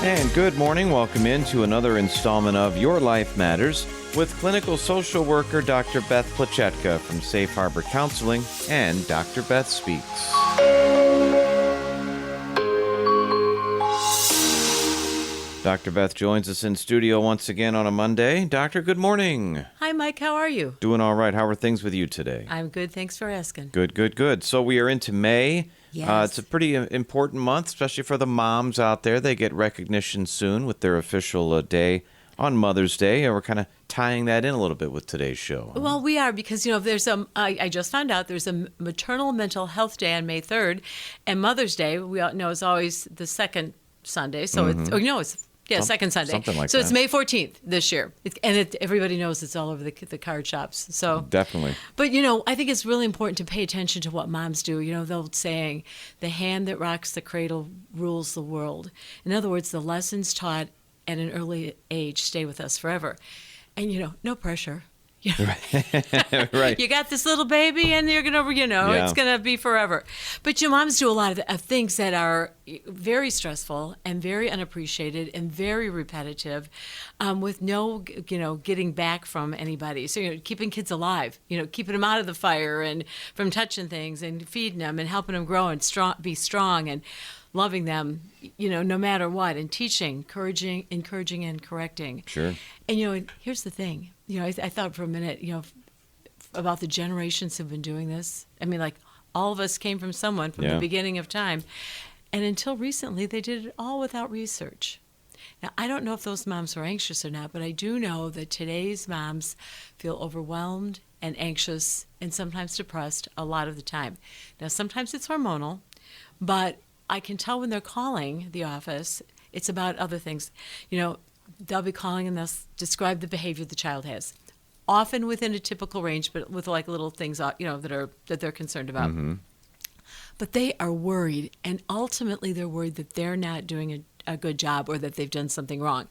And good morning. Welcome into another installment of Your Life Matters with clinical social worker Dr. Beth Plachetka from Safe Harbor Counseling and Dr. Beth Speaks. Dr. Beth joins us in studio once again on a Monday. Doctor, good morning. Hi, Mike. How are you? Doing all right. How are things with you today? I'm good. Thanks for asking. Good. So we are into May. Yes. It's a pretty important month, especially for the moms out there. They get recognition soon with their official day on Mother's Day. And we're kind of tying that in a little bit with today's show. Well, we are because, there's I just found out there's a Maternal Mental Health Day on May 3rd. And Mother's Day, we all know, is always the second Sunday. So it's second Sunday. Something like so that. It's May 14th this year. Everybody knows it's all over the card shops. So Definitely. But, I think it's really important to pay attention to what moms do. The old saying, the hand that rocks the cradle rules the world. In other words, the lessons taught at an early age stay with us forever. And, no pressure. Right. You got this little baby and you're going to, it's going to be forever. But your moms do a lot of things that are very stressful and very unappreciated and very repetitive with no, getting back from anybody. So, keeping kids alive, keeping them out of the fire and from touching things and feeding them and helping them grow and be strong and loving them, no matter what, and teaching, encouraging and correcting. Sure. And, here's the thing. I thought for a minute, about the generations who've been doing this. I mean, like, all of us came from someone from the beginning of time. And until recently, they did it all without research. Now, I don't know if those moms were anxious or not, but I do know that today's moms feel overwhelmed and anxious and sometimes depressed a lot of the time. Now, sometimes it's hormonal, but I can tell when they're calling the office, it's about other things. They'll be calling and they'll describe the behavior the child has, often within a typical range, but with like little things, that they're concerned about. Mm-hmm. But they are worried, and ultimately they're worried that they're not doing a good job or that they've done something wrong.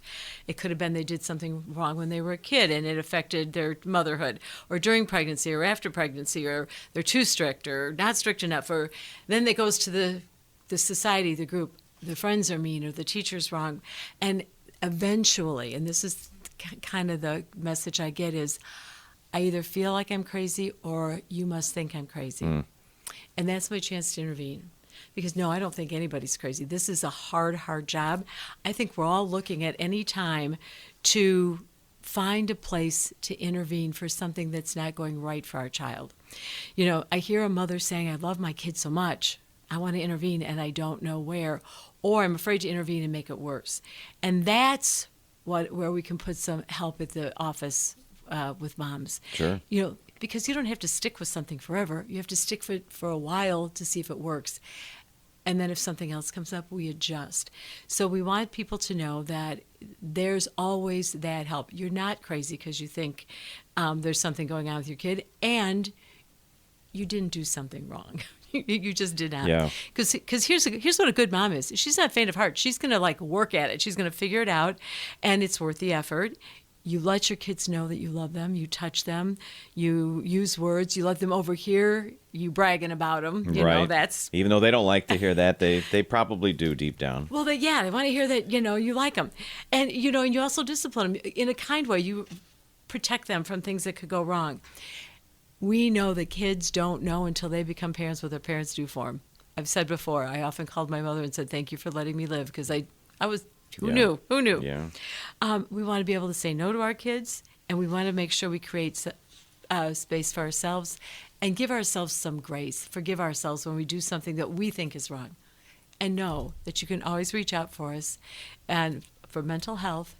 It could have been they did something wrong when they were a kid and it affected their motherhood, or during pregnancy or after pregnancy, or they're too strict or not strict enough, or then it goes to the society, the group, the friends are mean or the teacher's wrong. And eventually, and this is kind of the message I get, is I either feel like I'm crazy or you must think I'm crazy. And that's my chance to intervene. Because no, I don't think anybody's crazy. This is a hard job. I think we're all looking at any time to find a place to intervene for something that's not going right for our child. I hear a mother saying, I love my kid so much. I want to intervene and I don't know where, or I'm afraid to intervene and make it worse. And that's where we can put some help at the office with moms. Sure. Because you don't have to stick with something forever. You have to stick with it for a while to see if it works. And then if something else comes up, we adjust. So we want people to know that there's always that help. You're not crazy because you think there's something going on with your kid, and you didn't do something wrong. You just did not. Yeah. Because here's what a good mom is. She's not faint of heart. She's going to work at it. She's going to figure it out, and it's worth the effort. You let your kids know that you love them. You touch them. You use words. You let them overhear you bragging about them. Right. That's even though they don't like to hear that, they probably do deep down. Well, they want to hear that. You like them, and and you also discipline them in a kind way. You protect them from things that could go wrong. We know that kids don't know until they become parents what their parents do for them. I've said before, I often called my mother and said, thank you for letting me live, because I was, who knew? Yeah. We want to be able to say no to our kids, and we want to make sure we create space for ourselves and give ourselves some grace, forgive ourselves when we do something that we think is wrong. And know that you can always reach out for us and for mental health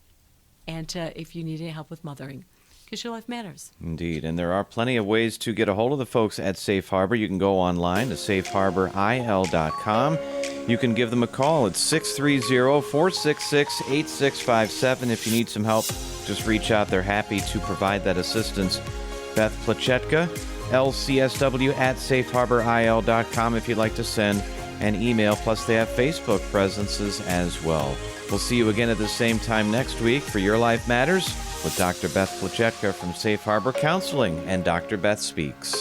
and if you need any help with mothering. Because your life matters. Indeed. And there are plenty of ways to get a hold of the folks at Safe Harbor. You can go online to safeharboril.com. You can give them a call. It's 630-466-8657. If you need some help, just reach out. They're happy to provide that assistance. Beth Plachetka, LCSW at safeharboril.com if you'd like to send an email. Plus, they have Facebook presences as well. We'll see you again at the same time next week for Your Life Matters with Dr. Beth Plachetka from Safe Harbor Counseling and Dr. Beth Speaks.